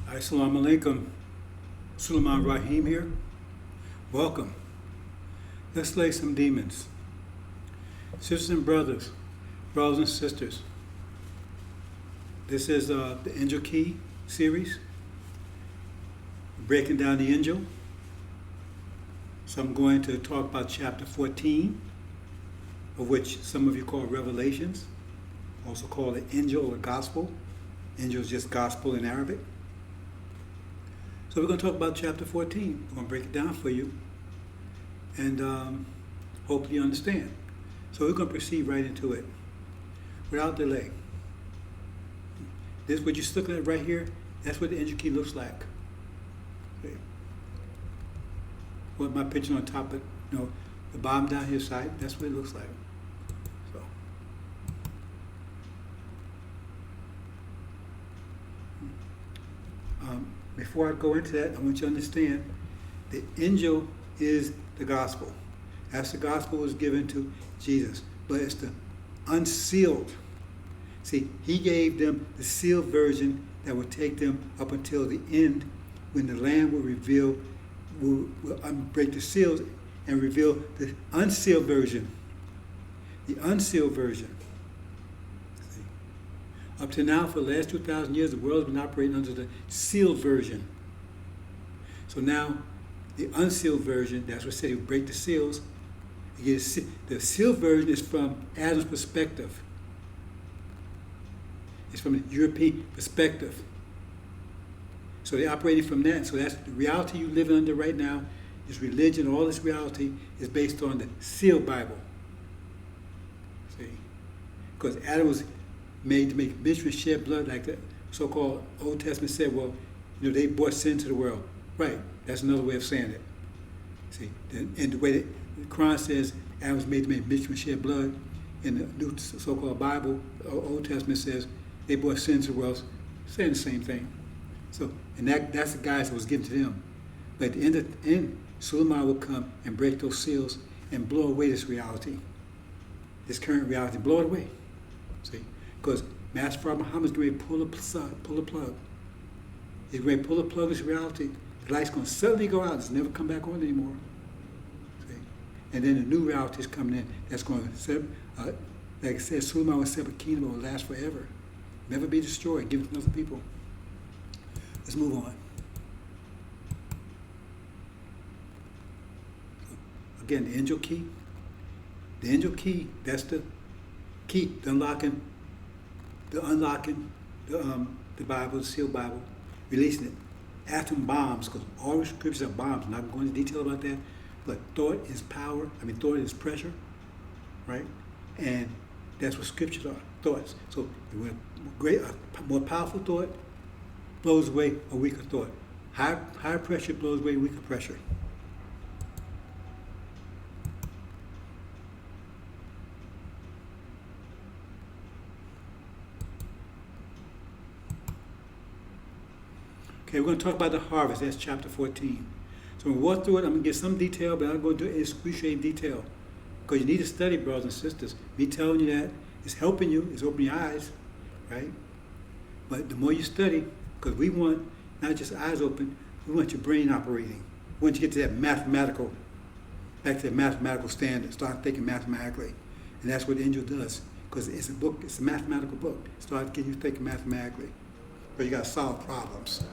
Assalamu alaikum. Sulaiman Rahim here. Welcome. Let's slay some demons. Sisters and brothers and sisters, this is the Angel Key series, breaking down the angel. So I'm going to talk about chapter 14, of which some of you call Revelations, also call it Angel or Gospel. Angel is just gospel in Arabic. So we're going to talk about chapter 14. We're going to break it down for you and hopefully you understand. So we're going to proceed right into it without delay. This, what you're looking at right here, that's what the angel key looks like. Okay. What my picture on top of, the bottom down here side, that's what it looks like. So. Before I go into that, I want you to understand the angel is the gospel. That's the gospel was given to Jesus, but it's the unsealed. See, he gave them the sealed version that would take them up until the end, when the Lamb will reveal, will break the seals and reveal the unsealed version. The unsealed version. Up to now, for the last 2,000 years, the world has been operating under the sealed version. So now, the unsealed version, that's what said he would break the seals. The sealed version is from Adam's perspective. It's from a European perspective. So they're operating from that. So that's the reality you live under right now. This religion, all this reality is based on the sealed Bible. See? Because Adam was made to make mystery, shed blood, like the so-called Old Testament said, well, they brought sin to the world. Right, that's another way of saying it. See, and the way that the Quran says Adam was made to make mystery, shed blood, in the new so-called Bible, Old Testament says they brought sin to the world, saying the same thing. So, and that's the guys that was given to them. But at the end, Suleiman will come and break those seals and blow away this reality, this current reality, blow it away. See? Because Master Prophet Muhammad is going to pull the plug. He's going to pull the plug of this reality. The light's going to suddenly go out. It's never come back on anymore. See? And then a new reality is coming in. That's going to set, like I said, Suleiman will set up a kingdom that will last forever. Never be destroyed. Give it to other people. Let's move on. Again, the angel key. The angel key, that's the key, the unlocking the Bible, the sealed Bible, releasing it. Atom bombs, because all the scriptures are bombs. I'm not going into detail about that, but thought is power. Thought is pressure, right? And that's what scriptures are, thoughts. So a more powerful thought blows away a weaker thought. Higher pressure blows away weaker pressure. Okay, we're going to talk about the harvest. That's chapter 14. So we'll walk through it. I'm going to give some detail, but I'm not going to do it in excruciating detail. Because you need to study, brothers and sisters. Me telling you that is helping you, it's opening your eyes, right? But the more you study, because we want not just eyes open, we want your brain operating. We want you to get to that back to that mathematical standard. Start thinking mathematically. And that's what the angel does. Because it's a book, it's a mathematical book. Start getting you thinking mathematically. But you got to solve problems.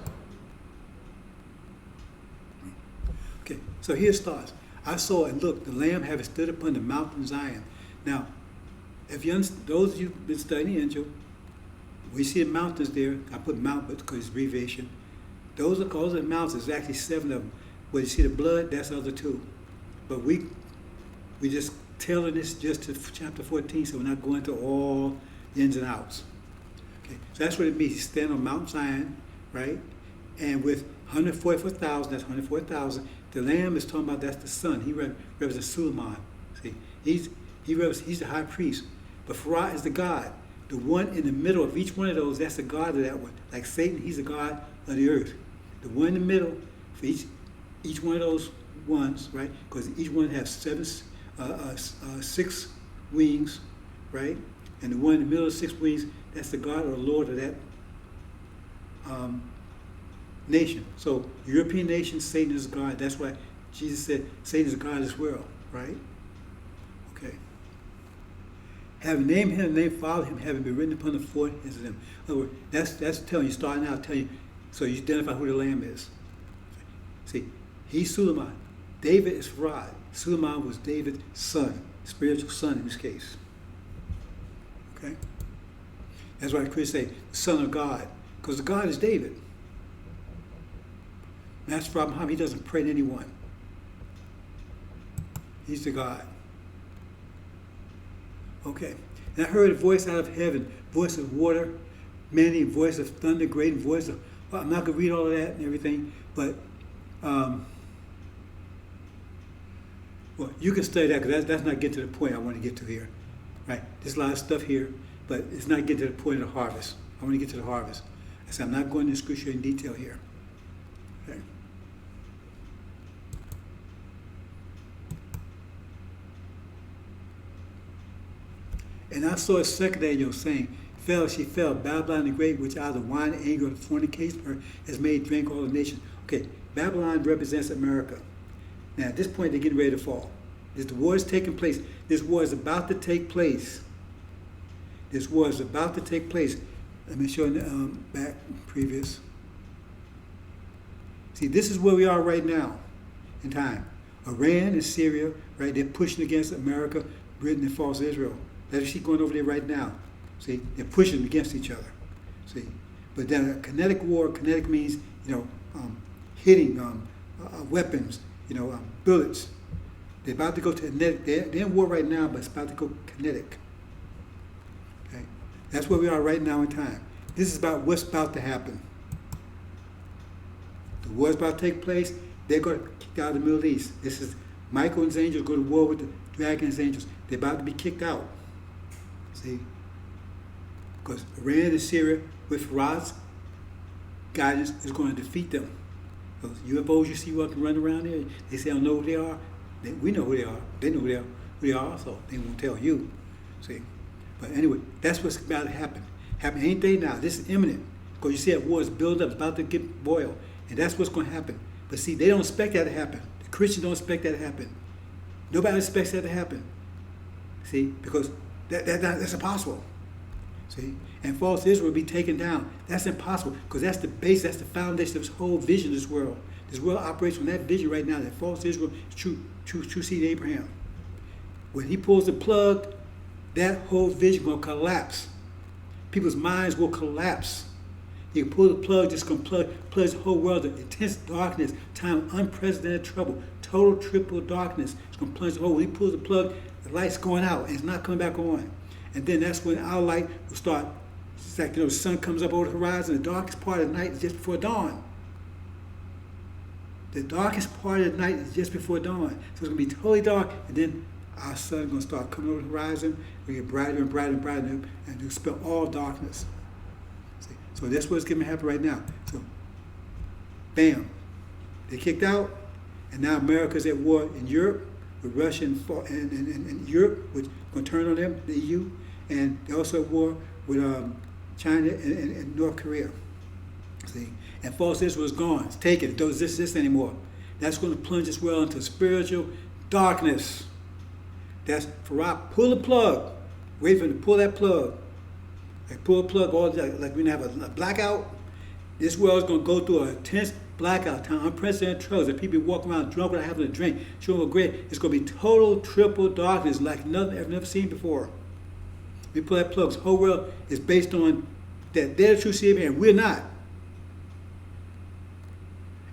Okay, so here it starts. I saw and look, the Lamb having stood upon the mountain Zion. Now, if you those of you who've been studying angel, we see the mountains there. I put mount because it's abbreviation. Those are mountains. There's actually 7 of them. Where you see the blood, that's the other 2. But we just tailored this just to chapter 14, so we're not going into all the ins and outs. Okay, so that's what it means. He's standing on Mount Zion, right? And with 144,000, that's 104,000. The Lamb is talking about that's the Son. He represents Suleiman. See, he's the high priest. But Farah is the God. The one in the middle of each one of those, that's the God of that one. Like Satan, he's the God of the earth. The one in the middle, for each one of those ones, right? Because each one has 6 wings, right? And the one in the middle of 6 wings, that's the God or the Lord of that nation. So European nation, Satan is God. That's why Jesus said Satan is God as well, right? Okay. Having named him, name followed him, having been written upon the foreheads of them. In other words, that's telling you, starting out telling you, so you identify who the Lamb is. See, he's Suleiman. David is Farad. Suleiman was David's son, spiritual son in this case. Okay? That's why Christians say, the Son of God, because the God is David. That's the problem. He doesn't pray to anyone. He's the God. Okay. And I heard a voice out of heaven, voice of water, many, voice of thunder, great, and voice of, well, I'm not going to read all of that and everything, but well, you can study that because that's not getting to the point I want to get to here. Right? There's a lot of stuff here, but it's not getting to the point of the harvest. I want to get to the harvest. I said I'm not going into excruciating detail here. Okay. And I saw a second angel saying, she fell, Babylon the Great, which out of the wine, anger, and fornication has made drink all the nations. Okay, Babylon represents America. Now, at this point, they're getting ready to fall. The war is taking place. This war is about to take place. This war is about to take place. Let me show you back previous. See, this is where we are right now in time. Iran and Syria, right, they're pushing against America, Britain, and false Israel. That's what she's going over there right now. See, they're pushing against each other. See, but then a kinetic war. Kinetic means hitting weapons. Bullets. They're about to go to kinetic. They're in war right now, but it's about to go kinetic. Okay, that's where we are right now in time. This is about what's about to happen. The war's about to take place. They're going to kick out of the Middle East. This is Michael and his angels go to war with the dragon and his angels. They're about to be kicked out. See? Because Iran and Syria, with Farad's guidance, is going to defeat them. Those UFOs you see walking running around there, they say, I don't know who they are. We know who they are. They know who they are also. They won't tell you. See? But anyway, that's what's about to happen. Happen any day now. This is imminent. Because you see that war is built up, it's about to get boiled. And that's what's going to happen. But see, they don't expect that to happen. The Christians don't expect that to happen. Nobody expects that to happen. See? Because that's impossible. See? And false Israel will be taken down. That's impossible because that's the base, that's the foundation of this whole vision of this world. This world operates from that vision right now, that false Israel is true seed Abraham. When he pulls the plug, that whole vision will collapse. People's minds will collapse. You can pull the plug, just going to plunge the whole world into intense darkness, time of unprecedented trouble, total triple darkness. It's going to plunge the whole. When he pulls the plug, the light's going out and it's not coming back on. And then that's when our light will start. It's like, the sun comes up over the horizon. The darkest part of the night is just before dawn. The darkest part of the night is just before dawn. So it's going to be totally dark, and then our sun is going to start coming over the horizon. We get brighter and brighter and brighter, and dispel all darkness. See? So that's what's going to happen right now. So, bam, they kicked out, and now America's at war in Europe with Russia and Europe, which is going to turn on them, the EU, and they're also at war with China and North Korea. See, and false Israel is gone. It's taken. It doesn't exist anymore. That's going to plunge this world into spiritual darkness. That's Farad. Pull the plug. Wait for him to pull that plug. Like pull the plug. All like we're gonna have a blackout. This world is going to go through an intense blackout time, unprecedented troubles. That people walk around drunk without having a drink. Showing a great. It's going to be total triple darkness like nothing I've never seen before. We pull that plug. The whole world is based on that they're the true seed of Abraham. We're not.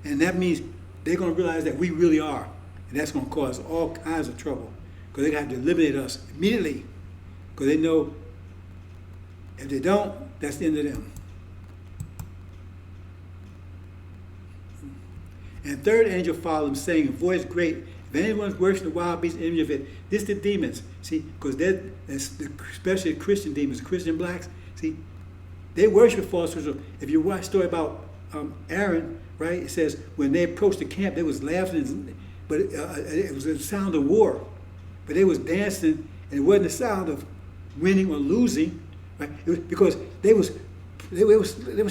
And that means they're going to realize that we really are. And that's going to cause all kinds of trouble. Because they're going to have to eliminate us immediately. Because they know if they don't, that's the end of them. And third angel followed him, saying, a voice great, if anyone worships the wild beast image of it, this the demons. See, because they're, especially Christian demons, Christian blacks, see, they worship false Israel. If you watch a story about Aaron, right, it says when they approached the camp, they was laughing, but it was a sound of war. But they was dancing, and it wasn't a sound of winning or losing, right? It was because they was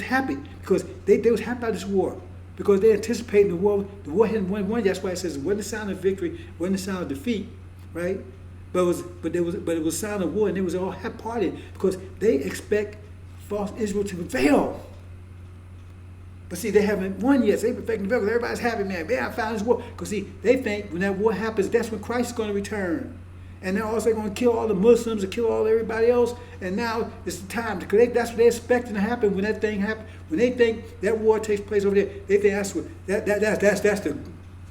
happy because they was happy about this war. because they're anticipating the war. The war hadn't won. That's why it says it wasn't the sound of victory, it wasn't the sound of defeat, right? But it was a sound of war, and they was all half-hearted because they expect false Israel to prevail. But see, they haven't won yet. So they perfecting the because everybody's happy, man. Man, I found this war. Because see, they think when that war happens, that's when Christ is going to return. And they're also going to kill all the Muslims and kill all everybody else. And now it's the time. Because that's what they're expecting to happen when that thing happens. When they think that war takes place over there, they think that's what that's the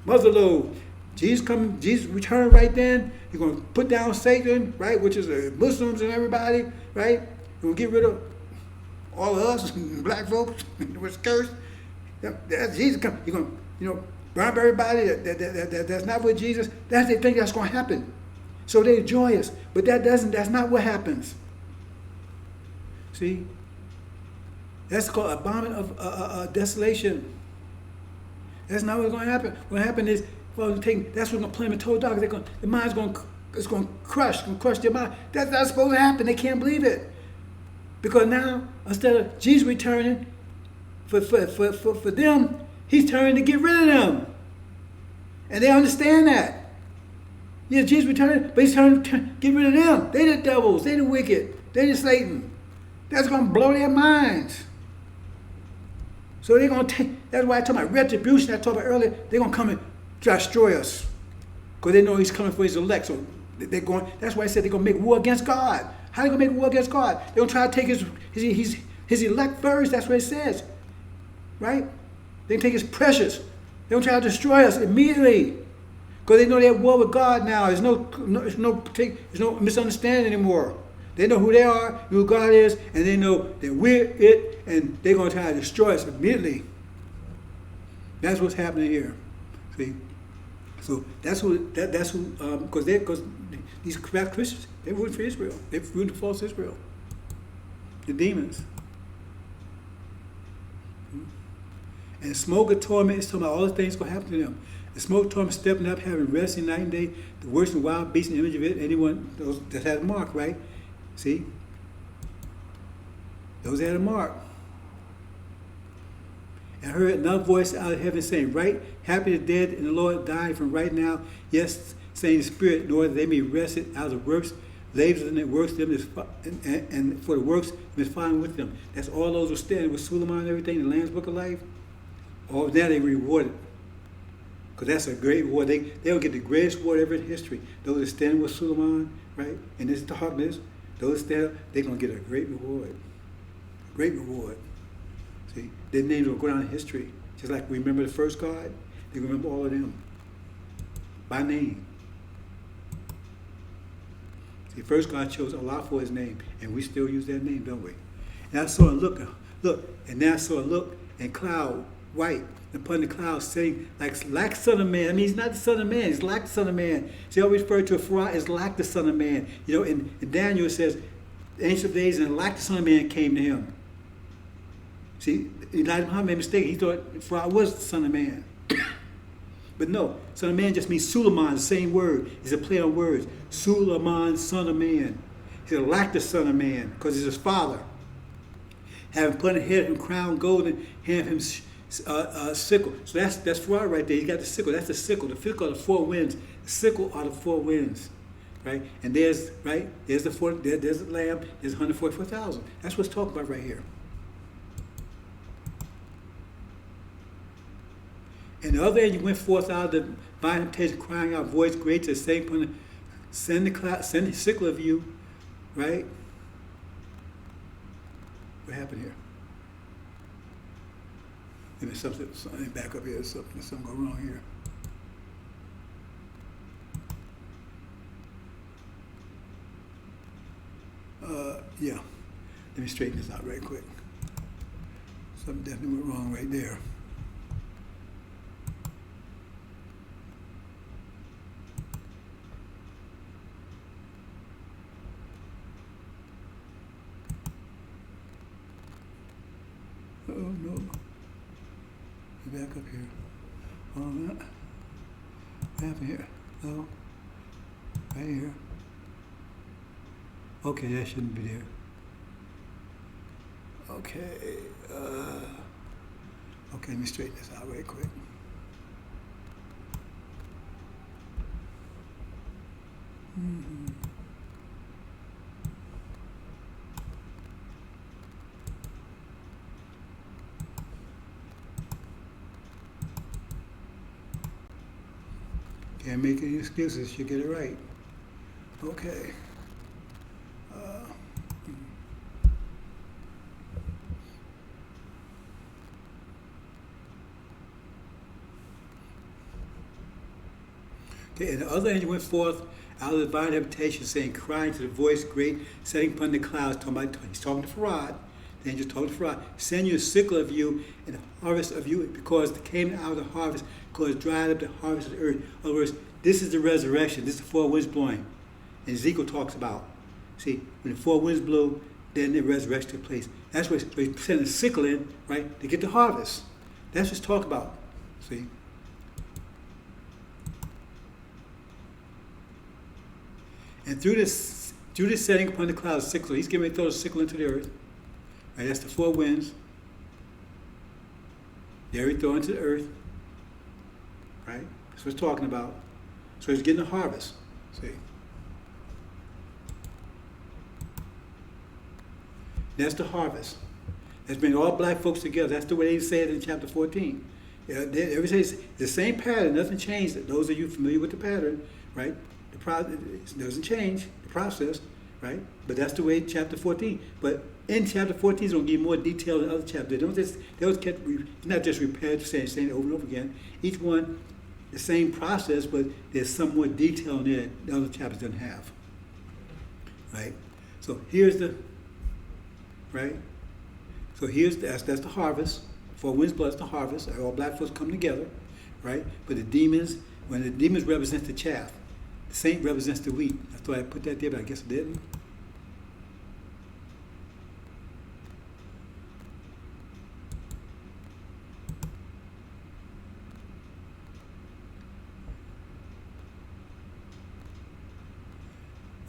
mother lode. Jesus coming, Jesus return right then. You're going to put down Satan, right, which is the Muslims and everybody, right? You're going to get rid of all of us, black folks, was cursed. That's Jesus coming. You're going to, burn up everybody that's not with Jesus. They think that's going to happen. So they're joyous. But that's not what happens. See? That's called abomination of desolation. That's not what's going to happen. What happened is, that's what's going to play them in total darkness. The mind's going to crush their mind. That's not supposed to happen. They can't believe it. Because now, instead of Jesus returning for them, he's turning to get rid of them. And they understand that. Yeah, Jesus returning, but he's turning to get rid of them. They the devils. They the wicked. They the Satan. That's going to blow their minds. So they're going to take, that's why I talk about retribution, I talked about earlier. They're going to come and try to destroy us. Because they know he's coming for his elect. So they're going, that's why I said they're going to make war against God. How are they going to make war against God? They're going to try to take his elect first. That's what it says. Right? They can take his precious. They're going to try to destroy us immediately. Because they know they're at war with God now. There's no misunderstanding anymore. They know who they are, who God is, and they know that we're it, and they're going to try to destroy us immediately. That's what's happening here. See? So that's who, because these craft Christians, they're rooting for Israel. They're rooting for false Israel. The demons. And smoke of torment is talking about all the things going to happen to them. The smoke of torment stepping up, having resting night and day, the worst and wild beast in the image of it, anyone those that had a mark, right? See? Those that had a mark. And I heard another voice out of heaven saying, right, happy the dead in the Lord dying from right now, yes, saying the Spirit, in order that they may rest it out of the works, labors and the works them and for the works that is following with them. That's all those who stand with Suleiman and everything, the Lamb's Book of Life. All now they rewarded. Because that's a great reward. They'll get the greatest reward ever in history. Those that stand with Suleiman, right, in this darkness, those that they're going to get a great reward. A great reward. See, their names will go down in history. Just like we remember the first God, they remember all of them by name. See, first God chose Allah for his name, and we still use that name, don't we? And I saw a look, and then I saw a look, and cloud, white, upon the cloud, saying, like Son of Man. I mean, he's not the Son of Man, he's like the Son of Man. See, I always refer to a Pharaoh as like the Son of Man. In Daniel it says, the Ancient of Days, and like the Son of Man came to him. See, Elijah Muhammad made a mistake. He thought Pharaoh was the Son of Man. But no, Son of Man just means Suleiman, the same word. It's a play on words. Suleiman, Son of Man. He's like the Son of Man, because he's his father. Having put a head and crown golden, hand him sickle. So that's Pharaoh right there. He got the sickle. That's the sickle. The sickle are the four winds. The sickle are the four winds. Right? And there's the lamb, there's 144,000. That's what's talking about right here. And the other angel went forth out of the vine habitation, crying out, voice great to saying, send the sickle of you, right? What happened here? Maybe something back up here, something go wrong here. Yeah. Let me straighten this out right quick. Something definitely went wrong right there. Oh no. Back up here. What happened here? No. Right here. Okay, that shouldn't be there. Okay. Okay, let me straighten this out right quick. Can't make any excuses. You get it right. Okay. Uh, okay, and the other angel went forth out of the divine habitation, saying, crying to the voice great, setting upon the clouds, he's talking to Farad. The angel told Farad, send you a sickle of you and a harvest of you, because the came out of the harvest, because it dried up the harvest of the earth. In other words, this is the resurrection. This is the four winds blowing. And Ezekiel talks about. See, when the four winds blew, then the resurrection took place. That's what so he's sending a sickle in, right, to get the harvest. That's what he's talking about. See? And through this setting upon the clouds, sickle, he's getting ready to throw the sickle into the earth. Right, that's the four winds. There he throw into the earth. Right? That's what he's talking about. So he's getting the harvest. See? That's the harvest. That's bringing all black folks together. That's the way they say it in chapter 14. Yeah, everything is the same pattern. Nothing changed. Those of you familiar with the pattern, right? It doesn't change the process, right? But that's the way chapter 14. But in chapter 14, it's going to give more detail than other chapters. It's not just repetitive, saying it over and over again. Each one, the same process, but there's some more detail in there that the other chapters don't have, right? So here's the, right? So that's the harvest. Four winds blow, the harvest. All black folks come together, right? But the demons, when the demons represent the chaff, the saint represents the wheat. I thought I put that there, but I guess I didn't.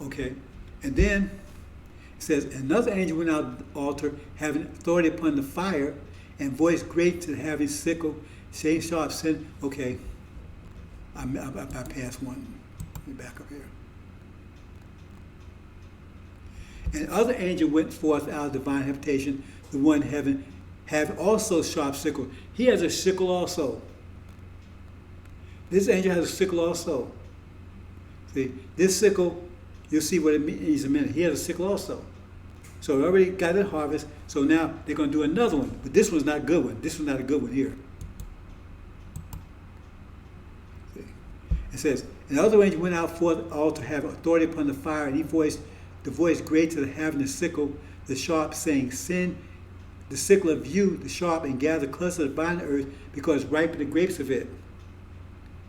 Okay, and then it says, another angel went out of the altar, having authority upon the fire, and voice great to having sickle, saying sharp, said, okay, I passed one. Let me back up here. And other angel went forth out of divine habitation, the one having also sharp sickle. He has a sickle also. This angel has a sickle also. See, this sickle, you'll see what it means in a minute. He has a sickle also. So we already got the harvest. So now they're going to do another one. But this one's not a good one. This one's not a good one here. See? It says, and the other angel went out forth all to have authority upon the fire, and he voiced the voice great to the having the sickle, the sharp, saying, send the sickle of you, the sharp, and gather clusters of vine earth, because ripen the grapes of it.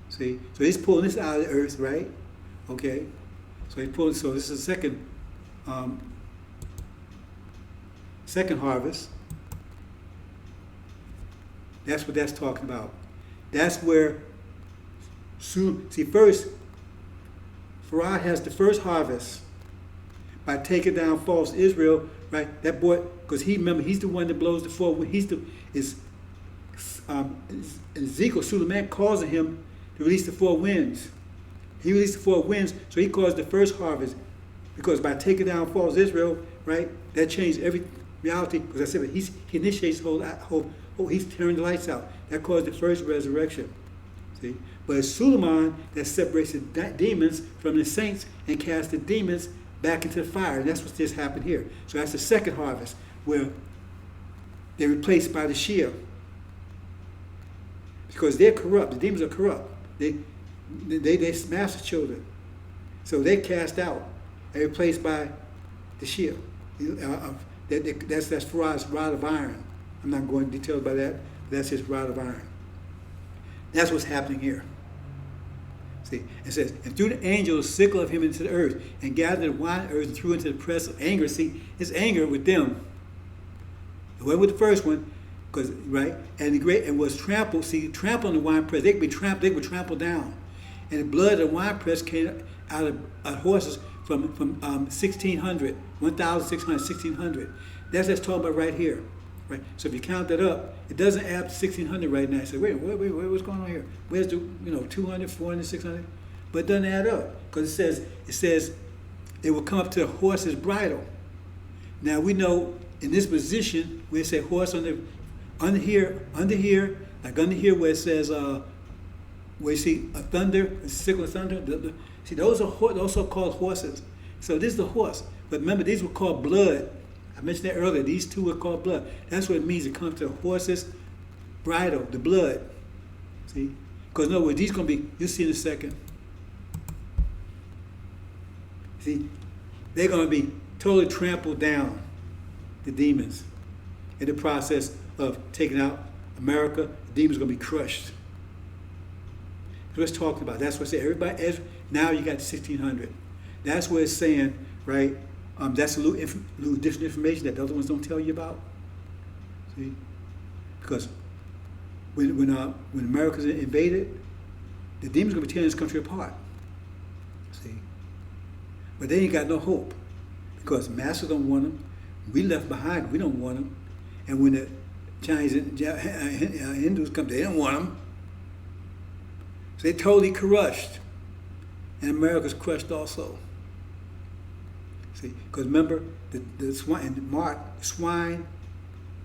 See? So he's pulling this out of the earth, right? Okay. So he's pulling, so this is the second harvest. That's what that's talking about. That's where, see, first, Farad has the first harvest by taking down false Israel, right? That boy, because he's the one that blows the four winds. Ezekiel, Suleiman causing him to release the four winds. He released the four winds, so he caused the first harvest. Because by taking down false Israel, right, that changed every reality. Because I said, he initiates the whole, he's turned the lights out. That caused the first resurrection. See? But it's Suleiman that separates the demons from the saints and casts the demons back into the fire. And that's what just happened here. So that's the second harvest, where they're replaced by the Shia. Because they're corrupt. The demons are corrupt. They smash the children. So they're cast out and replaced by the Shia. That's Farad's rod of iron. I'm not going into detail about that, but that's his rod of iron. That's what's happening here. See, it says, and threw the angel a sickle of him into the earth, and gathered the wine earth and threw into the press of anger. See, his anger with them. It went with the first one, because right, and was trampled. See, trampled on the wine press. They would trample down, and the blood of the wine press came out of horses from 1600, 1600. That's talking about right here. Right? So if you count that up, it doesn't add 1,600 right now. You say, wait, what's going on here? Where's the 200, 400, 600? But it doesn't add up because it says it will come up to a horse's bridle. Now we know in this position where it says horse under here, like under here where it says where you see a thunder, a sickle of thunder. See, those are also called horses. So this is the horse. But remember, these were called blood. I mentioned that earlier. These two were called blood. That's what it means to come to the horse's bridle, the blood. See? Because in other words, these going to be, you'll see in a second. See, they're going to be totally trampled down, the demons, in the process of taking out America. The demons are going to be crushed. That's what it's talking about. That's what it's saying. Everybody, now you got 1,600. That's what it's saying, right? That's a little different information that the other ones don't tell you about. See? Because when America's invaded, the demons are going to be tearing this country apart. See? But they ain't got no hope because masters don't want them. We left behind. We don't want them. And when the Chinese and Hindus come, they don't want them. So they totally crushed. And America's crushed also. See, because remember, the swine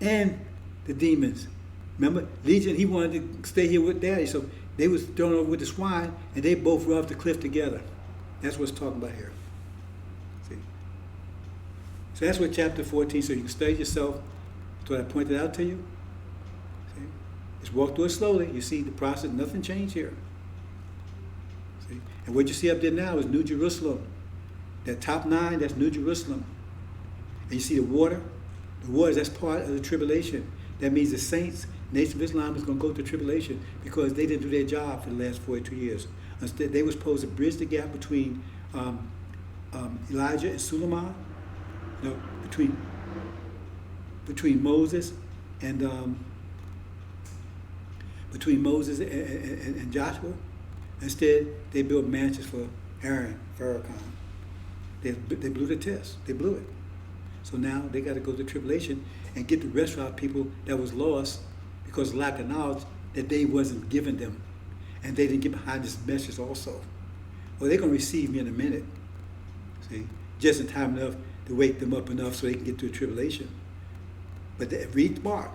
and the demons. Remember, Legion, he wanted to stay here with Daddy, so they was thrown over with the swine, and they both rode off the cliff together. That's what it's talking about here. See, so that's what chapter 14. So you can study yourself. That's what I pointed out to you. See, just walk through it slowly. You see the process. Nothing changed here. See, and what you see up there now is New Jerusalem. That top 9, that's New Jerusalem. And you see the water? The waters, that's part of the tribulation. That means the saints, Nation of Islam is going to go through tribulation because they didn't do their job for the last 42 years. Instead, they were supposed to bridge the gap between Elijah and Suleiman, between Moses and Joshua. Instead, they built mansions for Aaron, Farrakhan. They blew the test. They blew it. So now they got to go to tribulation and get the rest of our people that was lost because of lack of knowledge that they wasn't given them. And they didn't get behind this message also. Well, they're going to receive me in a minute. See? Just in time enough to wake them up enough so they can get through the tribulation. But read Mark.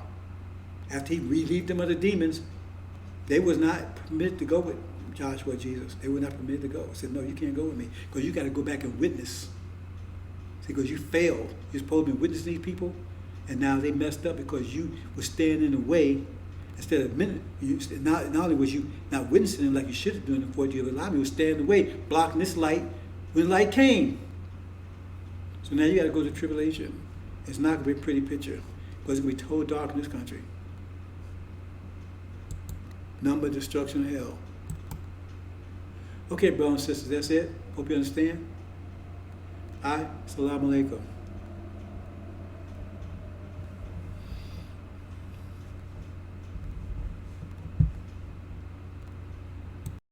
After he relieved them of the demons, they was not permitted to go with Joshua, Jesus. They were not permitted to go. He said, no, you can't go with me because you got to go back and witness. See, because you failed. You're supposed to be witnessing these people, and now they messed up because you were standing in the way instead of not only was you not witnessing them like you should have done before you allowed me, you were standing in the way, blocking this light when the light came. So now you got to go to tribulation. It's not going to be a pretty picture because it's going to be total dark in this country. Number, destruction, and hell. Okay, brothers and sisters, that's it. Hope you understand. Assalamu alaikum.